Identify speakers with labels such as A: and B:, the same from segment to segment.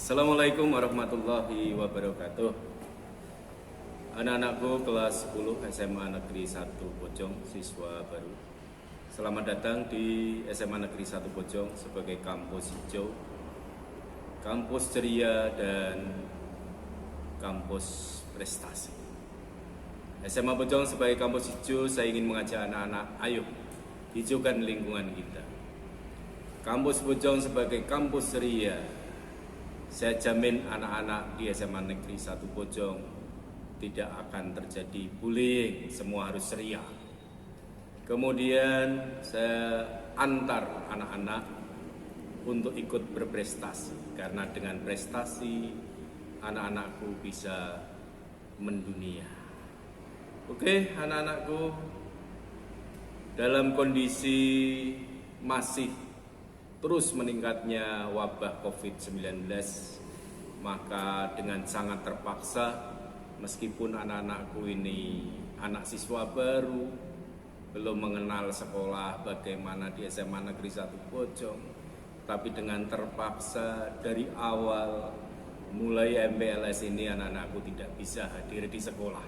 A: Assalamualaikum warahmatullahi wabarakatuh. Anak-anakku kelas 10 SMA Negeri 1 Bojong, siswa baru. Selamat datang di SMA Negeri 1 Bojong sebagai kampus hijau, kampus ceria dan kampus prestasi. SMA Bojong sebagai kampus hijau, saya ingin mengajak anak-anak, ayo hijaukan lingkungan kita. Kampus Bojong sebagai kampus ceria, saya jamin anak-anak di SMA Negeri 1 Bojong tidak akan terjadi bullying, semua harus ceria. Kemudian saya antar anak-anak untuk ikut berprestasi, karena dengan prestasi anak-anakku bisa mendunia. Oke, anak-anakku, dalam kondisi masih terus meningkatnya wabah COVID-19, maka dengan sangat terpaksa, meskipun anak-anakku ini anak siswa baru, belum mengenal sekolah bagaimana di SMA Negeri 1 Bojong, tapi dengan terpaksa dari awal mulai MPLS ini anak-anakku tidak bisa hadir di sekolah.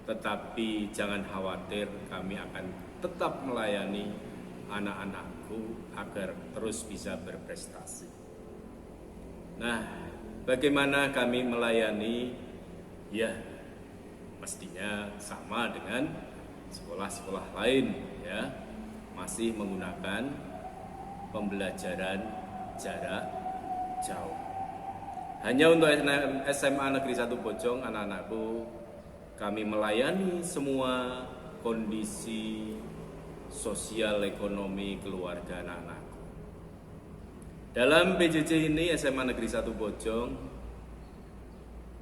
A: Tetapi jangan khawatir, kami akan tetap melayani anak-anakku agar terus bisa berprestasi. Nah, bagaimana kami melayani? Ya, mestinya sama dengan sekolah-sekolah lain, ya, masih menggunakan pembelajaran jarak jauh. Hanya untuk SMA Negeri 1 Bojong, anak-anakku, kami melayani semua kondisi sosial ekonomi keluarga anak-anakku. Dalam PJJ ini SMA Negeri 1 Bojong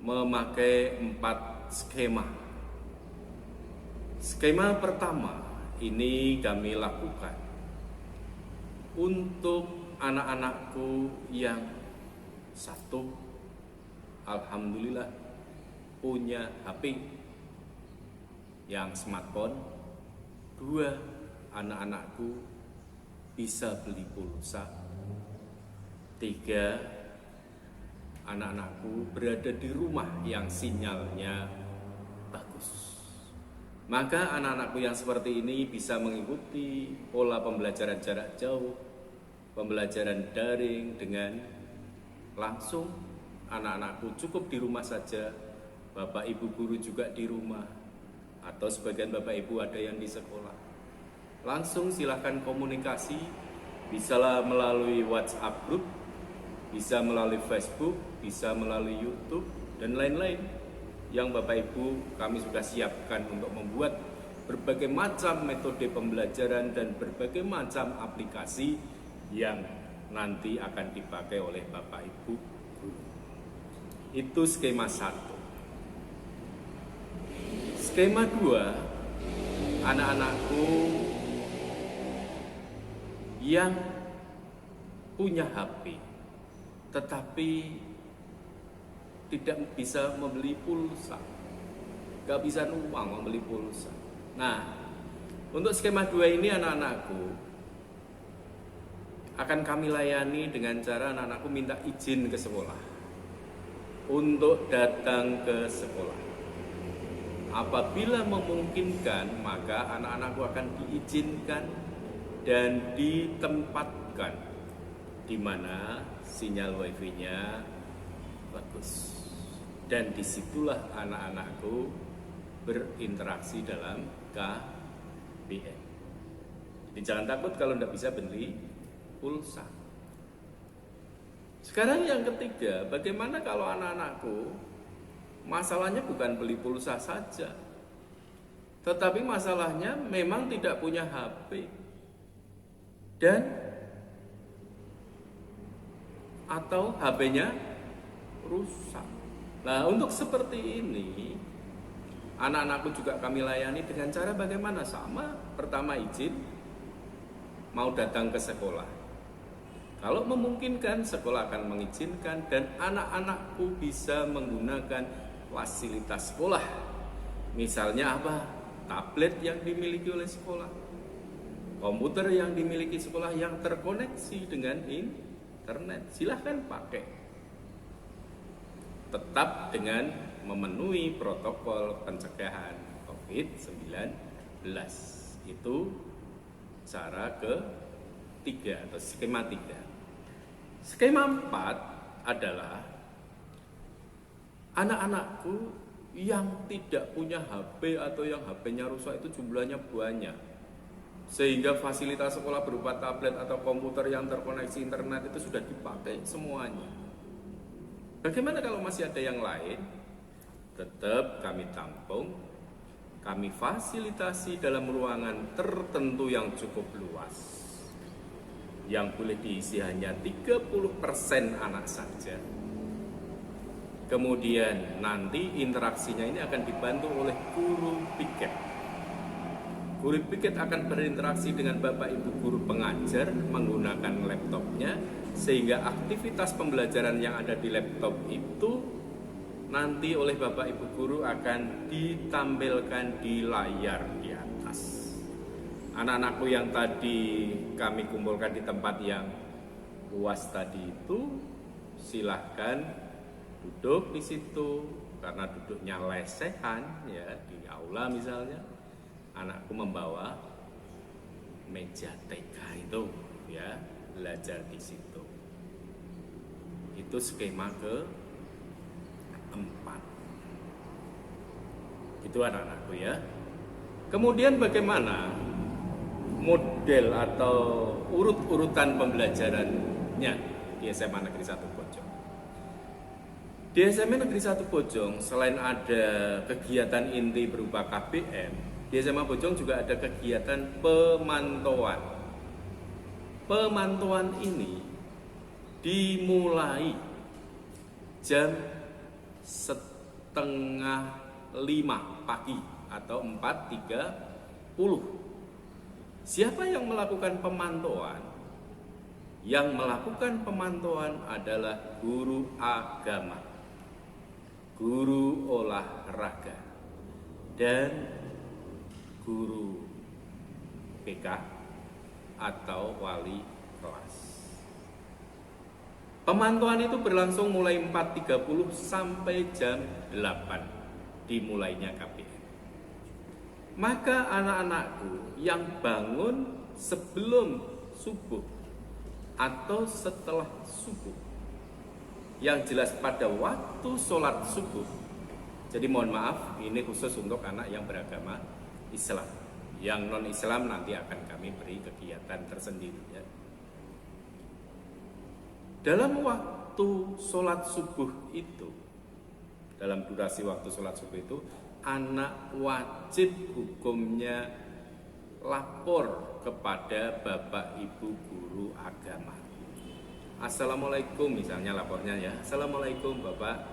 A: memakai 4 skema. Skema pertama ini kami lakukan untuk anak-anakku yang satu, alhamdulillah punya HP yang smartphone. Dua, anak-anakku bisa beli pulsa. 3, anak-anakku berada di rumah yang sinyalnya bagus. Maka anak-anakku yang seperti ini bisa mengikuti pola pembelajaran jarak jauh, pembelajaran daring dengan langsung. Anak-anakku cukup di rumah saja, bapak ibu guru juga di rumah, atau sebagian bapak ibu ada yang di sekolah. Langsung silahkan komunikasi, bisa melalui WhatsApp group, bisa melalui Facebook, bisa melalui YouTube, dan lain-lain yang Bapak Ibu kami sudah siapkan untuk membuat berbagai macam metode pembelajaran dan berbagai macam aplikasi yang nanti akan dipakai oleh Bapak Ibu guru. Itu skema 1. Skema 2, anak-anakku yang punya HP tetapi tidak bisa membeli pulsa, gak bisa uang membeli pulsa. Nah, untuk skema 2 ini anak-anakku akan kami layani dengan cara anak-anakku minta izin ke sekolah untuk datang ke sekolah. Apabila memungkinkan, maka anak-anakku akan diizinkan dan ditempatkan di mana sinyal wifi-nya bagus. Dan disitulah anak-anakku berinteraksi dalam KBM. Jadi jangan takut kalau tidak bisa beli pulsa. Sekarang yang ketiga, bagaimana kalau anak-anakku masalahnya bukan beli pulsa saja, tetapi masalahnya memang tidak punya HP dan atau HP-nya rusak. Nah, untuk seperti ini anak-anakku juga kami layani dengan cara bagaimana? Sama, pertama izin mau datang ke sekolah. Kalau memungkinkan, sekolah akan mengizinkan dan anak-anakku bisa menggunakan fasilitas sekolah. Misalnya apa? Tablet yang dimiliki oleh sekolah, komputer yang dimiliki sekolah yang terkoneksi dengan internet, silahkan pakai. tetap dengan memenuhi protokol pencegahan COVID-19. Itu cara ketiga atau skema 3. Skema 4 adalah anak-anakku yang tidak punya HP atau yang HP-nya rusak itu jumlahnya banyak. Sehingga fasilitas sekolah berupa tablet atau komputer yang terkoneksi internet itu sudah dipakai semuanya. Bagaimana kalau masih ada yang lain? Tetap kami tampung, kami fasilitasi dalam ruangan tertentu yang cukup luas. Yang boleh diisi hanya 30% anak saja. Kemudian nanti interaksinya ini akan dibantu oleh guru piket. Guru piket akan berinteraksi dengan Bapak Ibu guru pengajar menggunakan laptopnya, sehingga aktivitas pembelajaran yang ada di laptop itu nanti oleh Bapak Ibu guru akan ditampilkan di layar di atas. Anak-anakku yang tadi kami kumpulkan di tempat yang luas tadi itu silahkan duduk di situ, karena duduknya lesehan ya di aula misalnya. Anakku membawa meja TK itu ya, belajar di situ. Itu skema ke-4. Itu anak-anakku ya. Kemudian bagaimana model atau urut-urutan pembelajarannya di SMA Negeri 1 Bojong? Di SMA Negeri 1 Bojong selain ada kegiatan inti berupa KBM, di SMA Bojong juga ada kegiatan pemantauan. Pemantauan ini dimulai jam 4:30 pagi atau 4.30. Siapa yang melakukan pemantauan? Yang melakukan pemantauan adalah guru agama, guru olahraga, dan guru PK atau wali kelas. Pemantauan itu berlangsung mulai 4.30 sampai jam 8 dimulainya KBM. Maka anak-anakku yang bangun sebelum subuh atau setelah subuh, yang jelas pada waktu sholat subuh. Jadi mohon maaf, ini khusus untuk anak yang beragama Islam. Yang non-Islam nanti akan kami beri kegiatan tersendiri ya. Dalam waktu sholat subuh itu, dalam durasi waktu sholat subuh itu, anak wajib hukumnya lapor kepada Bapak Ibu guru agama. Assalamualaikum misalnya lapornya ya. Assalamualaikum Bapak,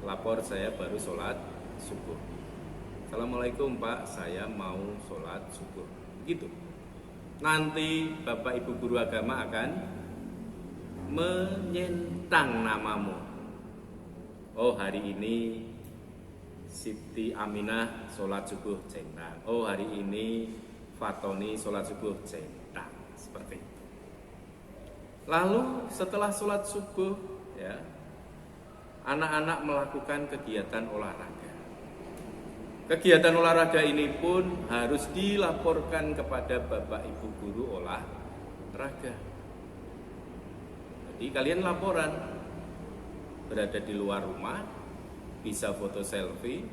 A: lapor saya baru sholat subuh. Assalamualaikum Pak, saya mau sholat subuh. Gitu. Nanti Bapak Ibu guru agama akan menyentang namamu. Oh hari ini Siti Aminah sholat subuh centang. Oh hari ini Fatoni sholat subuh centang. Seperti itu. Lalu setelah sholat subuh ya, anak-anak melakukan kegiatan olahraga. Kegiatan olahraga ini pun harus dilaporkan kepada Bapak Ibu guru olahraga. Jadi kalian laporan berada di luar rumah, bisa foto selfie,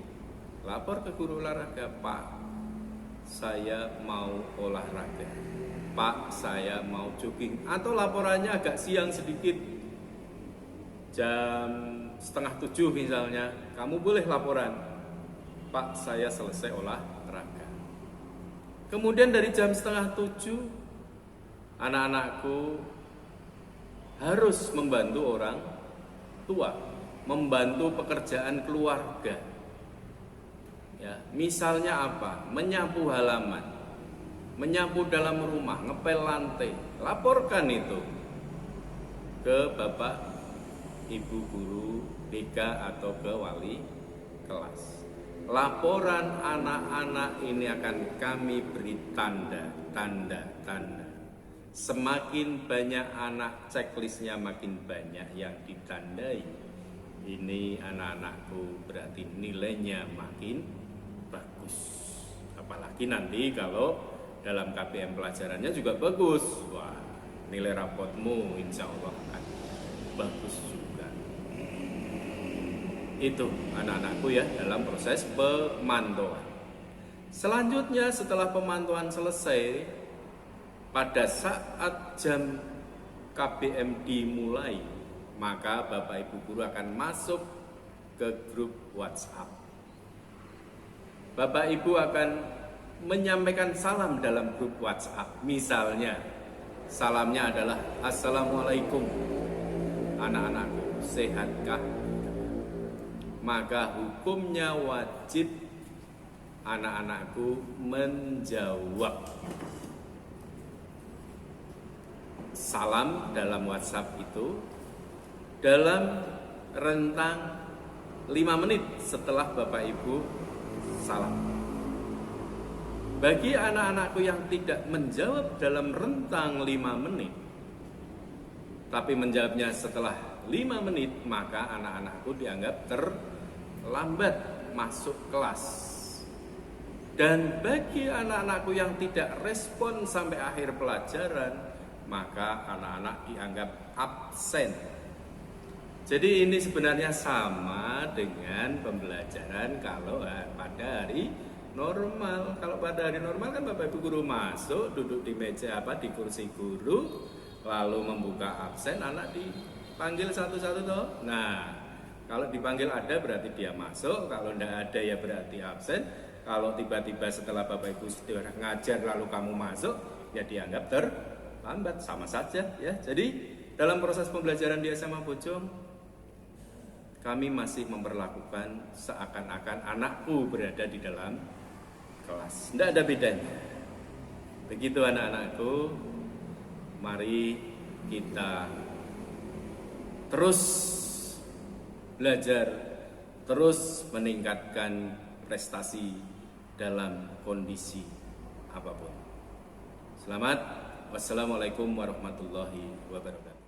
A: lapor ke guru olahraga, Pak, saya mau olahraga, Pak, saya mau jogging. Atau laporannya agak siang sedikit, jam 6:30 misalnya, kamu boleh laporan, Pak, saya selesai olahraga. Kemudian dari jam 6:30, anak-anakku harus membantu orang tua, membantu pekerjaan keluarga. Ya, misalnya apa? Menyapu halaman, menyapu dalam rumah, ngepel lantai. Laporkan itu ke Bapak Ibu guru BK atau ke wali kelas. Laporan anak-anak ini akan kami beri tanda. Semakin banyak anak, checklistnya makin banyak yang ditandai. ini anak-anakku berarti nilainya makin bagus. Apalagi nanti kalau dalam KPM pelajarannya juga bagus. Wah, nilai rapotmu insya Allah akan bagus juga. Itu anak-anakku ya dalam proses pemantauan. Selanjutnya setelah pemantauan selesai, pada saat jam KBM dimulai, maka Bapak Ibu guru akan masuk ke grup WhatsApp. Bapak Ibu akan menyampaikan salam dalam grup WhatsApp. Misalnya, salamnya adalah Assalamualaikum anak-anakku, sehatkah? Maka hukumnya wajib anak-anakku menjawab salam dalam WhatsApp itu dalam rentang 5 menit setelah Bapak Ibu salam. Bagi anak-anakku yang tidak menjawab dalam rentang 5 menit, tapi menjawabnya setelah 5 menit, maka anak-anakku dianggap terlambat masuk kelas. Dan bagi anak-anakku yang tidak respon sampai akhir pelajaran, maka anak-anak dianggap absen. Jadi ini sebenarnya sama dengan pembelajaran kalau pada hari normal. Kalau pada hari normal kan Bapak Ibu guru masuk, duduk di meja di kursi guru, lalu membuka absen, anak dipanggil satu-satu toh. Nah, kalau dipanggil ada berarti dia masuk, kalau tidak ada ya berarti absen. Kalau tiba-tiba setelah Bapak Ibu sudah ngajar lalu kamu masuk, ya dianggap terlambat, sama saja ya. Jadi dalam proses pembelajaran di SMA Bojong, kami masih memperlakukan seakan-akan anakku berada di dalam kelas. Tidak ada bedanya. Begitu anak-anakku, mari kita terus belajar, terus meningkatkan prestasi dalam kondisi apapun. Selamat. Wassalamualaikum warahmatullahi wabarakatuh.